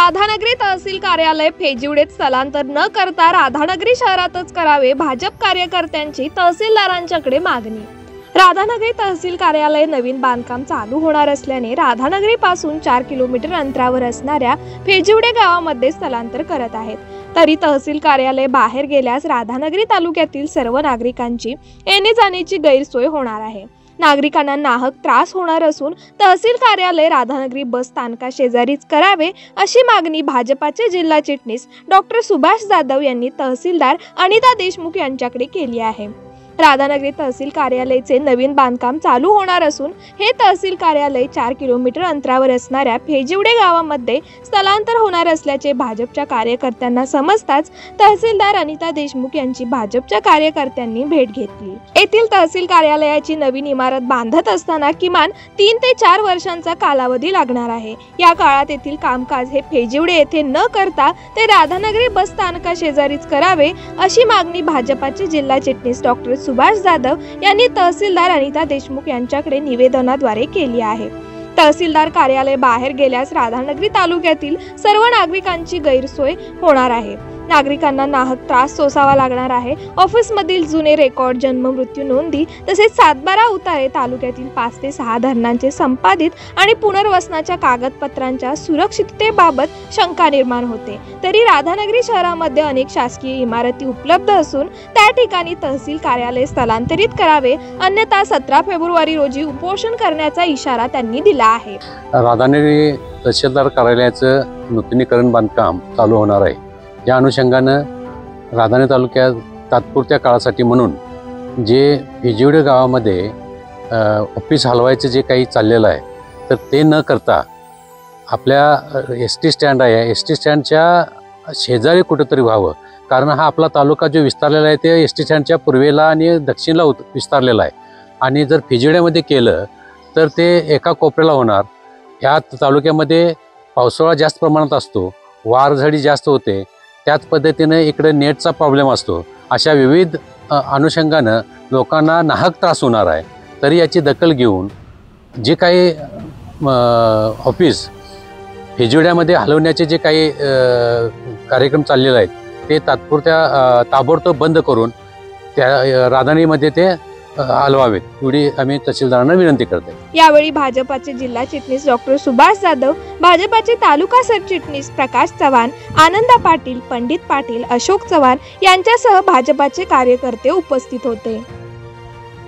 राधानगरी तहसील कार्यालय फेजिवडेत स्थलांतर न करता राधानगरी शहरातच करावे, भाजप कार्यकर्त्यांची तहसीलदारांच्याकडे मागणी। राधानगरी तहसील कार्यालय नवीन बांधकाम चालू होणार असल्याने राधानगरी पासून 4 किलोमीटर अंतरावर असणाऱ्या फेजिवडे गावामध्ये स्थलांतर करत आहेत। तरी तहसील कार्यालय बाहेर गेल्यास राधानगरी तालुक्यातील सर्व नागरिकांची येणे जाण्याची गैरसोय होणार आहे। नागरिकांना नाहक त्रास होणार असून तहसील कार्यालय राधानगरी बस स्थानका शेजारीच करावे अशी मागणी भाजपाचे जिल्हा चिटणीस डॉक्टर सुभाष जाधव यांनी तहसीलदार अनिता देशमुख यांच्याकडे केली आहे। राधानगरी तहसील कार्यालयाचे नवीन बांधकाम चालू होणार असून हे तहसील कार्यालय 4 किलोमीटर अंतरावर असणाऱ्या फेजिवडे गावामध्ये स्थलांतर होणार असल्याचे भाजपच्या कार्यकर्त्यांना समजताच तहसीलदार अनिता देशमुख यांची भाजपच्या कार्यकर्त्यांनी भेट घेतली। येथील तहसील कार्यालयाची नवीन इमारत बांधत असताना किमान 3 ते 4 वर्षांचा कालावधी लागणार आहे। या काळात येथील कामकाज हे फेजिवडे येथे न करता ते राधानगरी बस स्थानका शेजारीच करावे अशी मागणी भाजपाचे जिल्हा चिटणीस डॉक्टर सुभाष जाधव यांनी तहसीलदार अनिता देशमुख यांच्याकडे निवेदनाद्वारे केली आहे। तहसीलदार कार्यालय बाहेर गेल्यास राधानगरी तालुक्यातील सर्व नागरिकांची गैरसोय होणार आहे। नागरिकांना नाहक त्रास सोसावा लागणार आहे। ऑफिसमधील जुने रेकॉर्ड, जन्म मृत्यू नोंदी तसेच 7/12 उतारे, तालुक्यातील 5 ते 6 धरणांचे संपादित आणि पुनर्वसनाच्या कागदपत्रांच्या सुरक्षिततेबाबत शंका निर्माण होते। तरी राधानगरी शहरामध्ये अनेक शासकीय इमारती उपलब्ध असून त्या ठिकाणी तहसील कार्यालय स्थलांतरित करावे, अन्यथा 17 फेब्रुवारी रोजी उपोषण करण्याचा इशारा त्यांनी दिला आहे। राधानगरी तहसीलदार कार्यालयाचं नूतनीकरण बांधकाम चालू होणार आहे। या अनुषंगानं राधानगरी तालुक्यात तात्पुरत्या काळासाठी म्हणून जे फेजिवडे गावामध्ये ऑफिस हलवायचं जे काही चाललेलं आहे तर ते न करता आपल्या एस.टी. स्टँड आहे, एस.टी. स्टँडच्या शेजारी कुठेतरी व्हावं। कारण हा आपला तालुका जो विस्तारलेला आहे ते एस.टी. स्टँडच्या पूर्वेला आणि दक्षिणला विस्तारलेला आहे आणि जर फेजिवड्यामध्ये केलं तर ते एका कोपऱ्याला होणार। ह्या तालुक्यामध्ये पावसाळा जास्त प्रमाणात असतो, वारझडी जास्त होते, त्याच पद्धतीने इकडे नेटचा प्रॉब्लेम असतो। अशा विविध अनुषंगानं लोकांना नाहक त्रास होणार आहे। तरी याची दखल घेऊन जे काही ऑफिस फेजिवड्यामध्ये हलवण्याचे जे काही कार्यक्रम चाललेले आहेत ते ताबडतोब बंद करून त्या राधानगरीमध्ये ते हलवावेत एवढी आम्ही तहसीलदारांना विनंती करते। यावेळी भाजपाचे जिल्हा चिटणीस डॉक्टर सुभाष जाधव, भाजपाचे तालुका सरचिटणीस प्रकाश चव्हाण, आनंदा पाटील, पंडित पाटील, अशोक चव्हाण यांच्यासह भाजपाचे कार्यकर्ते उपस्थित होते।